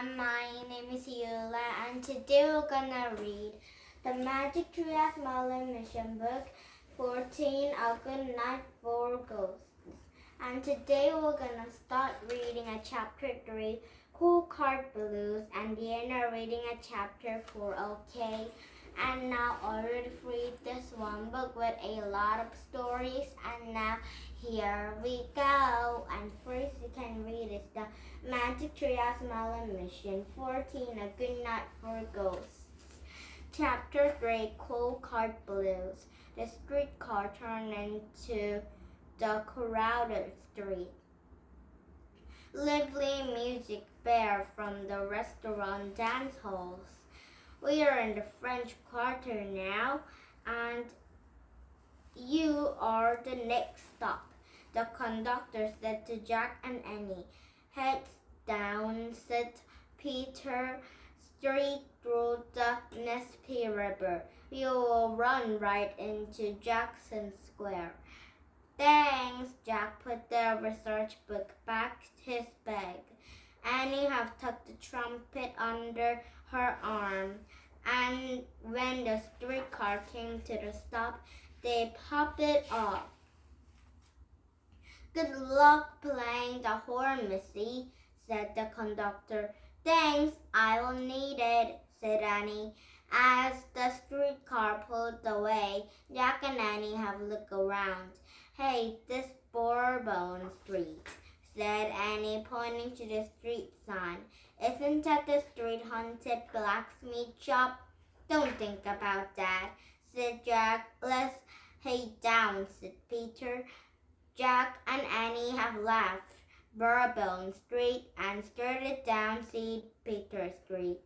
everyone, my name is Eula and today we're gonna read the Magic Tree of Merlin Mission Book 14, A Good Night for Ghosts. And today we're gonna start reading a chapter 3, Cool Card Blues, and the end are reading a chapter 4, okay? And now already read this one book with a lot of stories, and now here we go. And first you can read is the Magic Tree of Merlin Mission 14, A Good Night for Ghosts. Chapter 3, Cool Card Blues. The streetcar turned into the crowded street. Lively music bear from the restaurant dance halls. We are in the French Quarter now, and you are the next stop, the conductor said to Jack and Annie. Heads down, said Peter. Straight through the Nesby River. You will run right into Jackson Square. Thanks, Jack put the research book back in his bag. Annie had tucked the trumpet under her arm, and when the streetcar came to the stop, they popped it off. Good luck playing the horn, Missy, said the conductor. Thanks, I will need it, said Annie. As the streetcar pulled away, Jack and Annie have a look around. Hey, this Bourbon Street, said Annie, pointing to the street sign. Isn't that the street haunted blacksmith shop? Don't think about that, said Jack. Let's head down, said Peter. Jack and Annie have left Bourbon Street and started down St. Peter Street.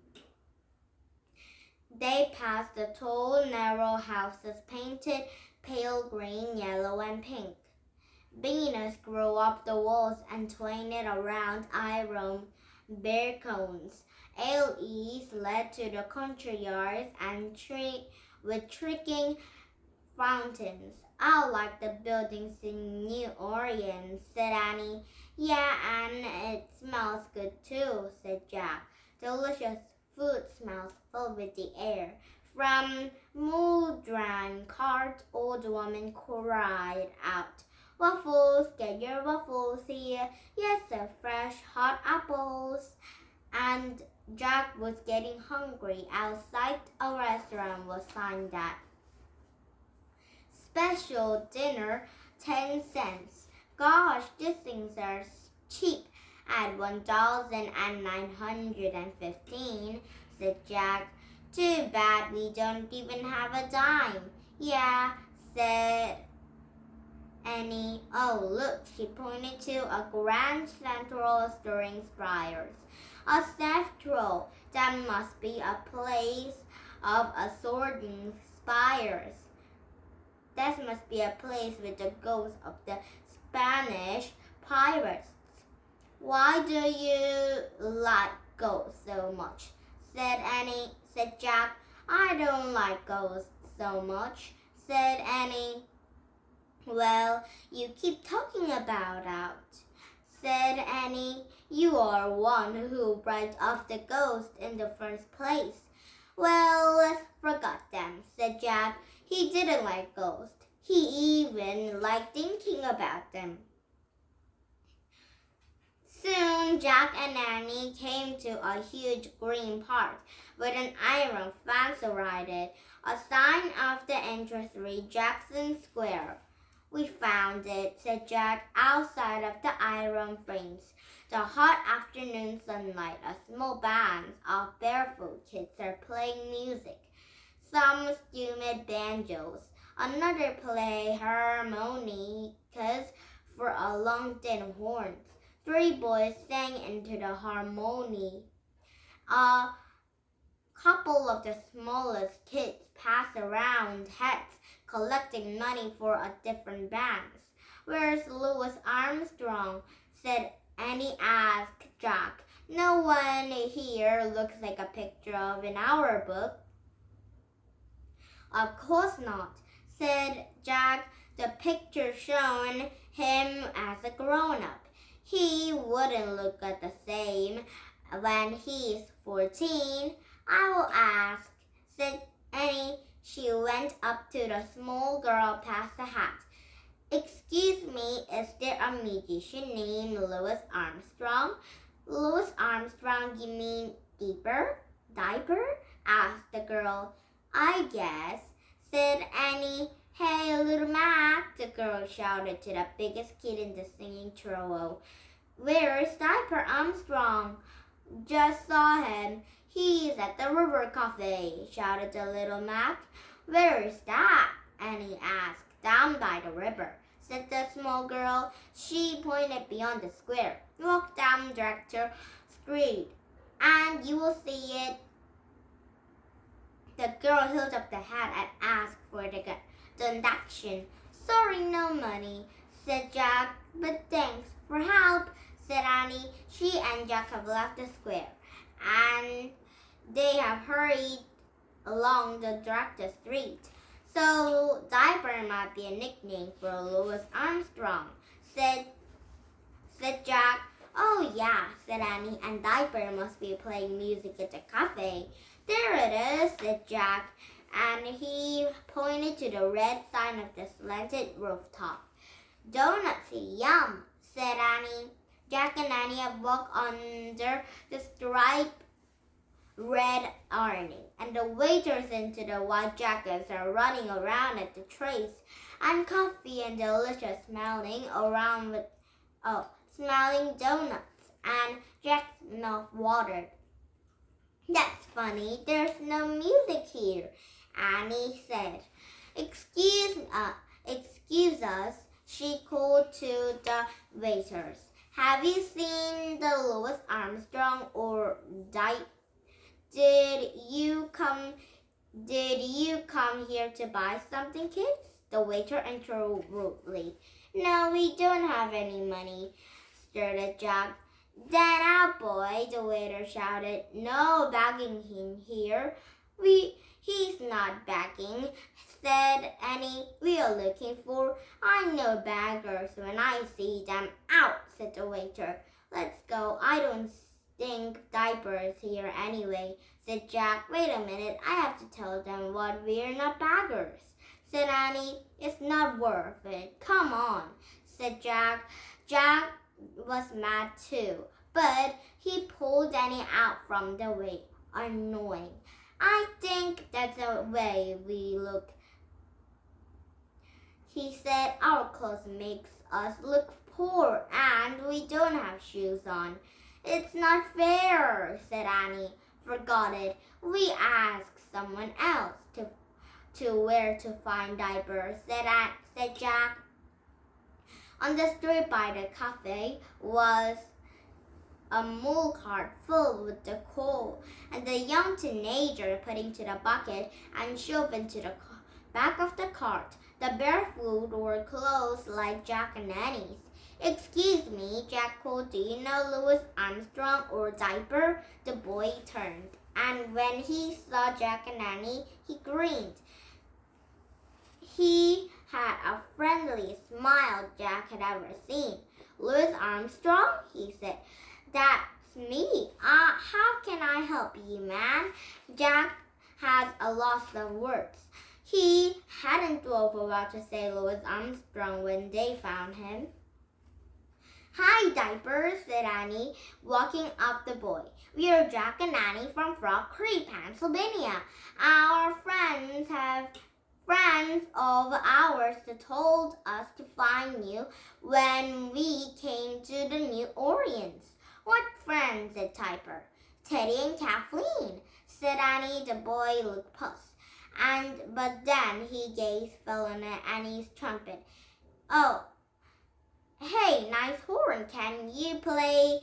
They passed the tall, narrow houses painted pale green, yellow, and pink. Beans grew up the walls and twined around iron beer cones. Alleys led to the country yards and with trickling fountains. I like the buildings in New Orleans, said Annie. Yeah, and it smells good too, said Jack. Delicious food smells filled with the air. From Mudran cart, old woman cried out. Waffles, get your waffles here. Yes, sir, fresh hot apples. And Jack was getting hungry. Outside a restaurant was signed that special dinner, 10 cents. Gosh, these things are cheap at 1,915, said Jack. Too bad we don't even have a dime. Yeah, said Annie. Oh, look, she pointed to a grand central storing spires. A central, that must be a place of assorting spires. That must be a place with the ghosts of the Spanish pirates. Why do you like ghosts so much? Said Annie. Said Jack. I don't like ghosts so much, said Annie. Well, you keep talking about it, said Annie. You are one who brought off the ghost in the first place. Well, let's forget them, said Jack. He didn't like ghosts. He even liked thinking about them. Soon Jack and Annie came to a huge green park with an iron fence around it. A sign of the entrance read Jackson Square. We found it, said Jack, outside of the iron frames. The hot afternoon sunlight, a small band of barefoot kids are playing music. Some strumming banjos, another play harmonicas for a long tin horns. 3 boys sang into the harmony. A couple of the smallest kids passed around hats collecting money for a different bands. Where's Louis Armstrong? Said Annie. Asked Jack. No one here looks like a picture of in our book. Of course not, said Jack. The picture showed him as a grown-up. He wouldn't look at the same When he's 14, I will ask, said Annie. She went up to the small girl past the hat. Excuse me, is there a musician named Louis Armstrong? Louis Armstrong, you mean Diaper? Asked the girl. I guess, said Annie. Hey, little Mac, the girl shouted to the biggest kid in the singing trio. Where's Diaper Armstrong? Just saw him. He's at the river cafe, shouted the little Mac. Where is that? Annie asked. Down by the river, said the small girl. She pointed beyond the square. Walk down, director screamed, and you will see it. The girl held up the hat and asked for the direction. Sorry, no money, said Jack, but thanks for help, said Annie. She and Jack have left the square, and they have hurried along the director street. So Diaper might be a nickname for Louis Armstrong, said Jack. Oh yeah, said Annie, and Diaper must be playing music at the cafe. There it is, said Jack, and he pointed to the red sign of the slanted rooftop. Donuts, yum, said Annie. Jack and Annie have walked under the striped red awning, and the waiters into the white jackets are running around at the trays, and coffee and delicious smelling donuts, and Jack's mouth watered. That's funny, there's no music here, Annie said. Excuse us, she called to the waiters. Have you seen the Louis Armstrong or Did you come here to buy something, kids? The waiter entered rudely. No, we don't have any money, stuttered Jack. Then out, boy, the waiter shouted. No begging him here. He's not begging, said Annie. We are looking for. I know beggars when I see them. Out, said the waiter. Let's go. I don't think Diaper is here anyway, said Jack. Wait a minute, I have to tell them what we're not beggars, said Annie. It's not worth it. Come on, said Jack. Jack was mad too, but he pulled Annie out from the way. Annoying. I think that's the way we look, he said. Our clothes makes us look poor and we don't have shoes on. It's not fair, said Annie. Forgot it. We asked someone else to where to find diapers, said Jack. On the street by the cafe was a mule cart filled with the coal, and the young teenager put into the bucket and shoved into the back of the cart. The barefoot were clothes like Jack and Annie's. Excuse me, Jack called. Do you know Louis Armstrong or Diaper? The boy turned, and when he saw Jack and Annie, he grinned. He had a friendliest smile Jack had ever seen. Louis Armstrong, he said. That's me. How can I help you, man? Jack had a loss of words. He hadn't thought about to say Louis Armstrong when they found him. Hi, Diaper, said Annie, walking up the boy. We are Jack and Annie from Frog Creek, Pennsylvania. Our friends of ours told us to find you when we came to the New Orleans. What friends, said Diaper. Teddy and Kathleen, said Annie. The boy looked puzzled, but then his gaze fell on Annie's trumpet. Oh, hey, nice horn. Can you play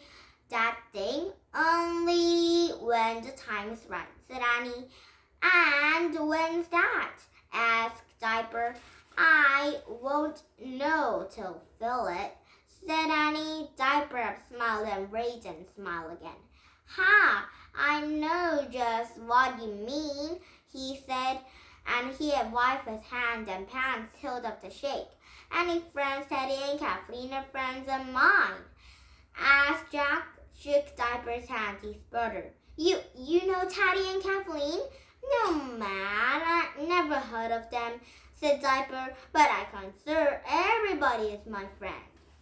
that thing? Only when the time is right, said Annie. And when's that? Asked Diaper. I won't know till feel it, said Annie. Diaper smiled and raised and smiled again. Ha! I know just what you mean, he said, and he had wiped his hands and pants held up to shake. Any friends, Teddy and Kathleen, are friends of mine? Asked Jack. shook Diaper's hand. He sputtered. You know Teddy and Kathleen? No, man, I never heard of them, said Diaper, but I consider everybody is my friend.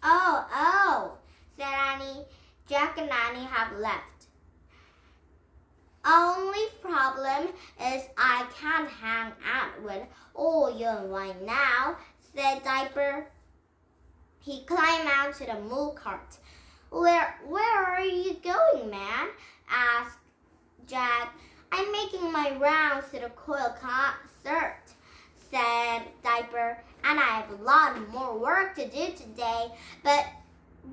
Oh, said Annie. Jack and Annie have left. Only problem is I can't hang out with all you right now, said Diaper. He climbed out to the mule cart. Where are you going, man? Asked Jack. I'm making my rounds to the coil concert, said Diaper, and I have a lot more work to do today, but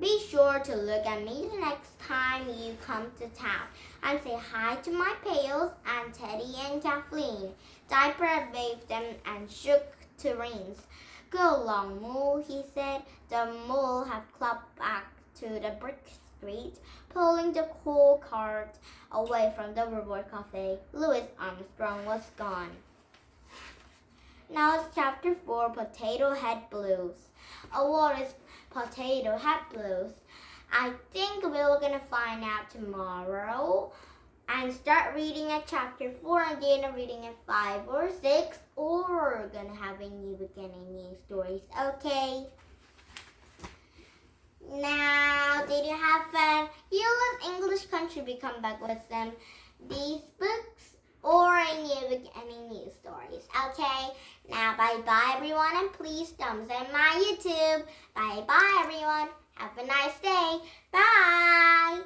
be sure to look at me the next time you come to town and say hi to my pals and Teddy and Kathleen. Diaper waved them and shook the reins. Go along, Mole, he said. The mole had clubbed back to the brick street, pulling the coal cart away from the reward cafe. Louis Armstrong was gone. Now it's chapter 4, Potato Head Blues. Oh, what is Potato Head Blues? I think we're going to find out tomorrow and start reading at chapter 4 and the end of reading at 5 or 6, or we're going to have a new beginning, new stories. Okay. Now, did you have fun? You let English Country come back with some these books or a new beginning, new stories. Okay. Now, bye-bye, everyone, and please thumbs up my YouTube. Bye-bye, everyone. Have a nice day. Bye.